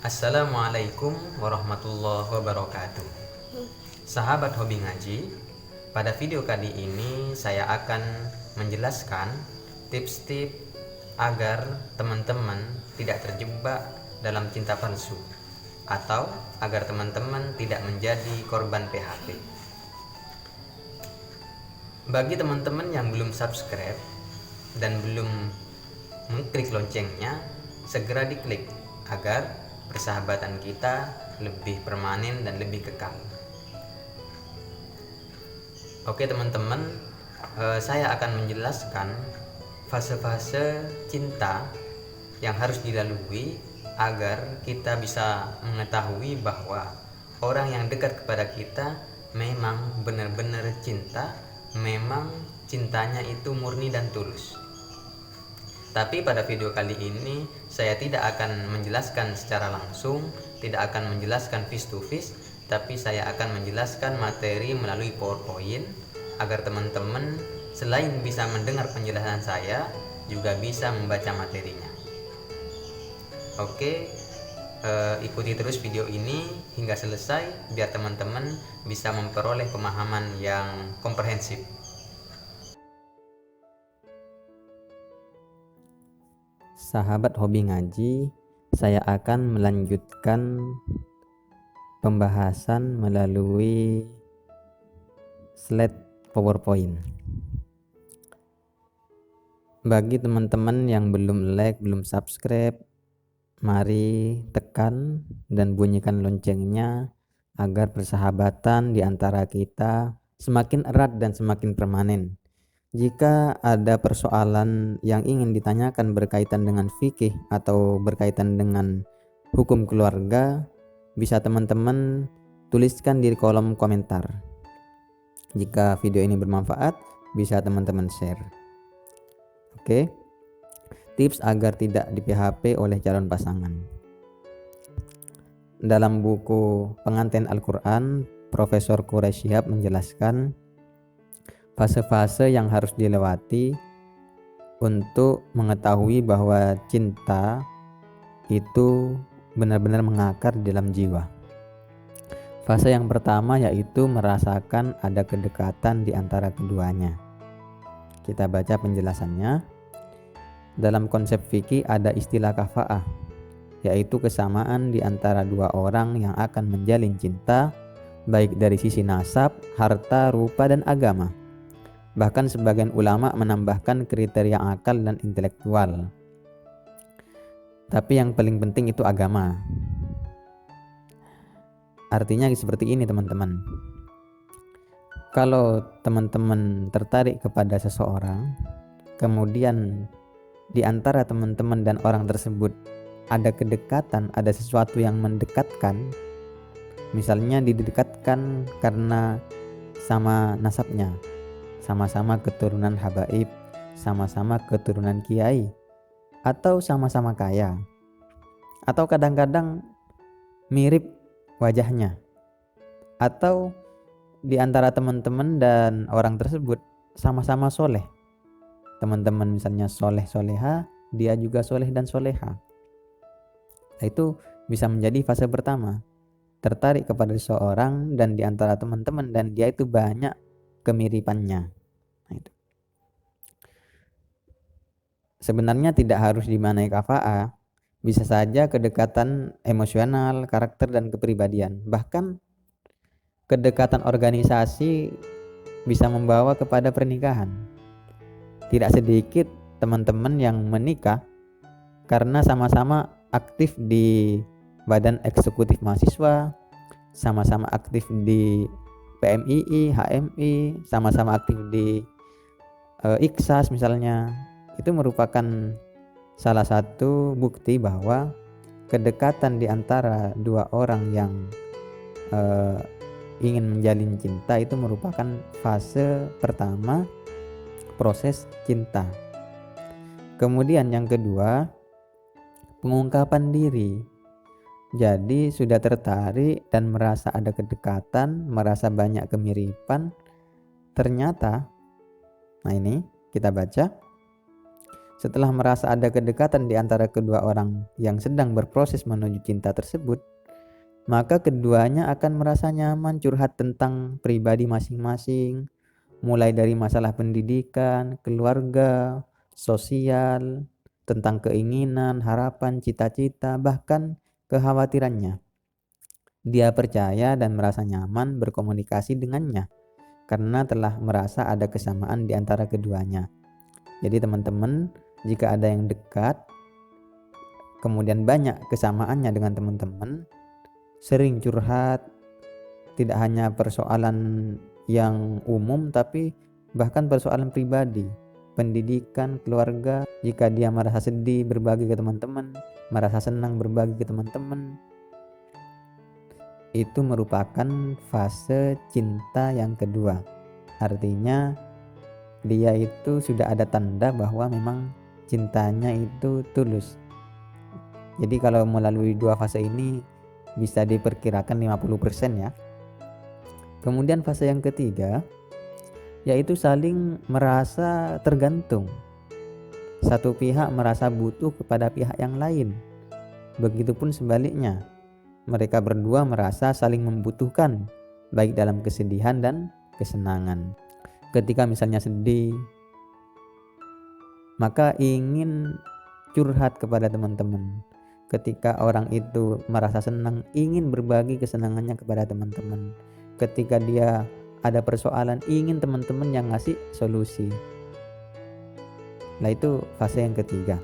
Assalamualaikum warahmatullahi wabarakatuh. Sahabat hobi ngaji, pada video kali ini saya akan menjelaskan tips-tips agar teman-teman tidak terjebak dalam cinta palsu atau agar teman-teman tidak menjadi korban PHP. Bagi teman-teman yang belum subscribe dan belum mengklik loncengnya, segera diklik agar persahabatan kita lebih permanen dan lebih kekal. Oke teman-teman, saya akan menjelaskan fase-fase cinta yang harus dilalui agar kita bisa mengetahui bahwa orang yang dekat kepada kita memang benar-benar cinta, memang cintanya itu murni dan tulus. Tapi pada video kali ini saya tidak akan menjelaskan secara langsung, tidak akan menjelaskan face to face, tapi saya akan menjelaskan materi melalui PowerPoint agar teman-teman selain bisa mendengar penjelasan saya juga bisa membaca materinya. Oke, ikuti terus video ini hingga selesai biar teman-teman bisa memperoleh pemahaman yang komprehensif. Sahabat hobi ngaji, saya akan melanjutkan pembahasan melalui slide PowerPoint. Bagi teman-teman yang belum like, belum subscribe, mari tekan dan bunyikan loncengnya agar persahabatan di antara kita semakin erat dan semakin permanen. Jika ada persoalan yang ingin ditanyakan berkaitan dengan fikih atau berkaitan dengan hukum keluarga, bisa teman-teman tuliskan di kolom komentar. Jika video ini bermanfaat, bisa teman-teman share. Oke, tips agar tidak di PHP oleh calon pasangan. Dalam buku Pengantin Al-Quran, Profesor Quraish Shihab menjelaskan fase-fase yang harus dilewati untuk mengetahui bahwa cinta itu benar-benar mengakar di dalam jiwa. Fase yang pertama yaitu merasakan ada kedekatan di antara keduanya. Kita baca penjelasannya. Dalam konsep fikih ada istilah kafa'ah, yaitu kesamaan di antara dua orang yang akan menjalin cinta, baik dari sisi nasab, harta, rupa, dan agama. Bahkan sebagian ulama menambahkan kriteria akal dan intelektual. Tapi yang paling penting itu agama. Artinya seperti ini teman-teman. Kalau teman-teman tertarik kepada seseorang, kemudian di antara teman-teman dan orang tersebut ada kedekatan, ada sesuatu yang mendekatkan, misalnya didekatkan karena sama nasabnya, sama-sama keturunan habaib, sama-sama keturunan kiai, atau sama-sama kaya, atau kadang-kadang mirip wajahnya, atau di antara teman-teman dan orang tersebut sama-sama soleh. Teman-teman misalnya soleh soleha, dia juga soleh dan soleha. Nah, itu bisa menjadi fase pertama, tertarik kepada seseorang dan di antara teman-teman dan dia itu banyak kemiripannya. Nah, itu. Sebenarnya tidak harus dimaknai kafa'ah, bisa saja kedekatan emosional, karakter, dan kepribadian. Bahkan kedekatan organisasi bisa membawa kepada pernikahan. Tidak sedikit teman-teman yang menikah karena sama-sama aktif di badan eksekutif mahasiswa, sama-sama aktif di PMII, HMI, sama-sama aktif di IKSAS misalnya. Itu merupakan salah satu bukti bahwa kedekatan di antara dua orang yang ingin menjalin cinta itu merupakan fase pertama proses cinta. Kemudian yang kedua, pengungkapan diri. Jadi sudah tertarik dan merasa ada kedekatan, merasa banyak kemiripan. Ternyata, nah ini kita baca, Setelah merasa ada kedekatan di antara kedua orang yang sedang berproses menuju cinta tersebut, maka keduanya akan merasa nyaman curhat tentang pribadi masing-masing, mulai dari masalah pendidikan, keluarga, sosial, tentang keinginan, harapan, cita-cita, bahkan kekhawatirannya. Dia percaya dan merasa nyaman berkomunikasi dengannya karena telah merasa ada kesamaan di antara keduanya. Jadi teman-teman, jika ada yang dekat, kemudian banyak kesamaannya dengan teman-teman, sering curhat, tidak hanya persoalan yang umum tapi bahkan persoalan pribadi, pendidikan, keluarga. Jika dia merasa sedih berbagi ke teman-teman, merasa senang berbagi ke teman-teman, itu merupakan fase cinta yang kedua. Artinya dia itu sudah ada tanda bahwa memang cintanya itu tulus. Jadi kalau melalui dua fase ini bisa diperkirakan 50% ya. Kemudian fase yang ketiga yaitu saling merasa tergantung. Satu pihak merasa butuh kepada pihak yang lain. Begitupun sebaliknya. Mereka berdua merasa saling membutuhkan, baik dalam kesedihan dan kesenangan. Ketika misalnya sedih, maka ingin curhat kepada teman-teman. Ketika orang itu merasa senang, ingin berbagi kesenangannya kepada teman-teman. Ketika dia ada persoalan, ingin teman-teman yang ngasih solusi. Nah, itu fase yang ketiga.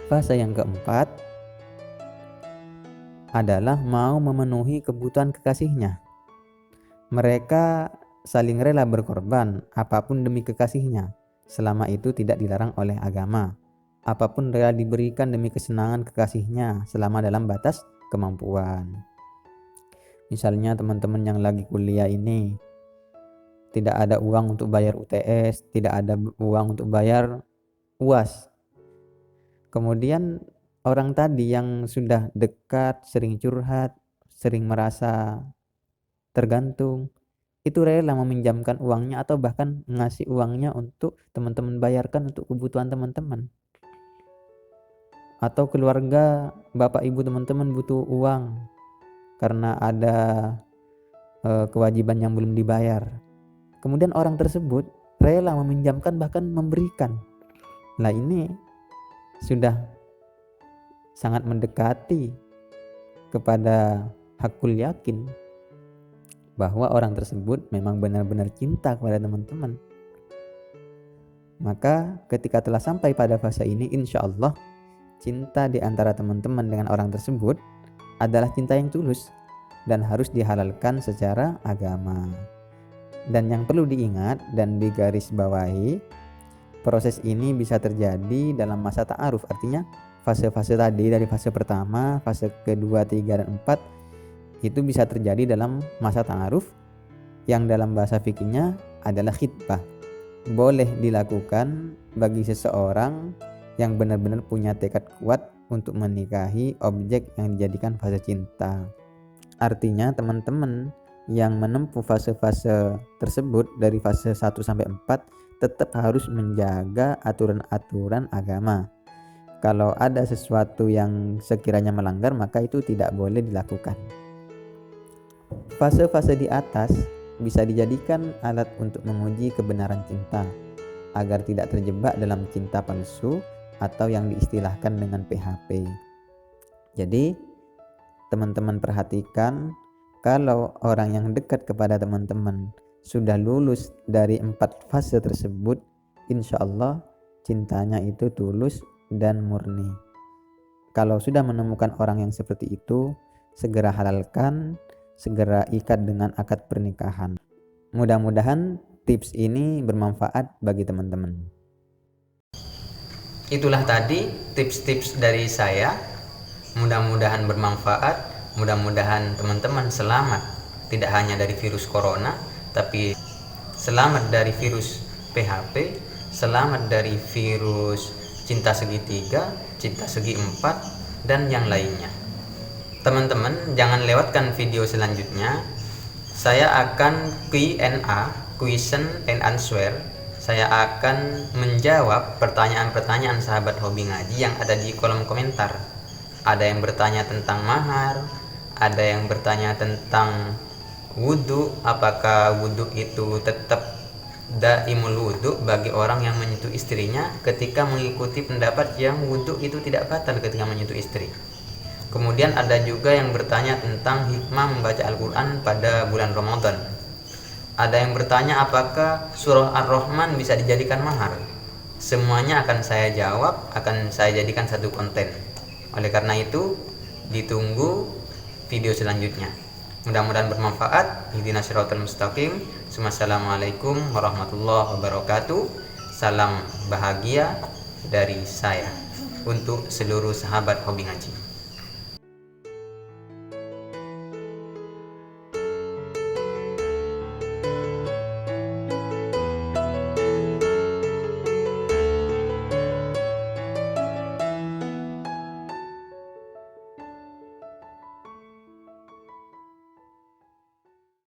Fase yang keempat adalah mau memenuhi kebutuhan kekasihnya. Mereka saling rela berkorban apapun demi kekasihnya, selama itu tidak dilarang oleh agama. Apapun rela diberikan demi kesenangan kekasihnya selama dalam batas kemampuan. Misalnya teman-teman yang lagi kuliah ini tidak ada uang untuk bayar UTS, tidak ada uang untuk bayar UAS. Kemudian orang tadi yang sudah dekat, sering curhat, sering merasa tergantung, itu rela meminjamkan uangnya atau bahkan ngasih uangnya untuk teman-teman bayarkan untuk kebutuhan teman-teman. Atau keluarga, bapak ibu teman-teman butuh uang karena ada kewajiban yang belum dibayar. Kemudian orang tersebut rela meminjamkan bahkan memberikan. Nah, ini sudah sangat mendekati kepada hakul yakin bahwa orang tersebut memang benar-benar cinta kepada teman-teman. Maka ketika telah sampai pada fase ini, insya Allah cinta di antara teman-teman dengan orang tersebut adalah cinta yang tulus dan harus dihalalkan secara agama. Dan yang perlu diingat dan digarisbawahi, proses ini bisa terjadi dalam masa ta'aruf. Artinya fase-fase tadi dari fase pertama, fase kedua, 3, dan 4 itu bisa terjadi dalam masa ta'aruf yang dalam bahasa fikihnya adalah khitbah. Boleh dilakukan bagi seseorang yang benar-benar punya tekad kuat untuk menikahi objek yang dijadikan fase cinta. Artinya teman-teman yang menempuh fase-fase tersebut dari fase 1 sampai 4 tetap harus menjaga aturan-aturan agama. Kalau ada sesuatu yang sekiranya melanggar, maka itu tidak boleh dilakukan. Fase-fase di atas bisa dijadikan alat untuk menguji kebenaran cinta, agar tidak terjebak dalam cinta palsu atau yang diistilahkan dengan PHP. Jadi, teman-teman perhatikan, kalau orang yang dekat kepada teman-teman sudah lulus dari 4 fase tersebut, insya Allah cintanya itu tulus dan murni. Kalau sudah menemukan orang yang seperti itu, segera halalkan, segera ikat dengan akad pernikahan. Mudah-mudahan tips ini bermanfaat bagi teman-teman. Itulah tadi tips-tips dari saya. Mudah-mudahan bermanfaat, mudah-mudahan teman-teman selamat, tidak hanya dari virus corona, tapi selamat dari virus PHP, selamat dari virus cinta segitiga, cinta segi 4, dan yang lainnya. Teman-teman jangan lewatkan video selanjutnya. Saya akan Q&A, question and answer. saya akan menjawab pertanyaan-pertanyaan sahabat hobi ngaji yang ada di kolom komentar. Ada yang bertanya tentang mahar, ada yang bertanya tentang wudhu, apakah wudhu itu tetap daimul wudhu bagi orang yang menyentuh istrinya, ketika mengikuti pendapat yang wudhu itu tidak batal ketika menyentuh istri. Kemudian ada juga yang bertanya tentang hikmah membaca Al-Quran pada bulan Ramadan. Ada yang bertanya apakah surah Ar-Rahman bisa dijadikan mahar. Semuanya akan saya jawab, akan saya jadikan satu konten. Oleh karena itu, ditunggu video selanjutnya. Mudah-mudahan bermanfaat. Ihdinas siratal mustaqim. Wassalamualaikum warahmatullahi wabarakatuh. Salam bahagia dari saya untuk seluruh sahabat hobi ngaji.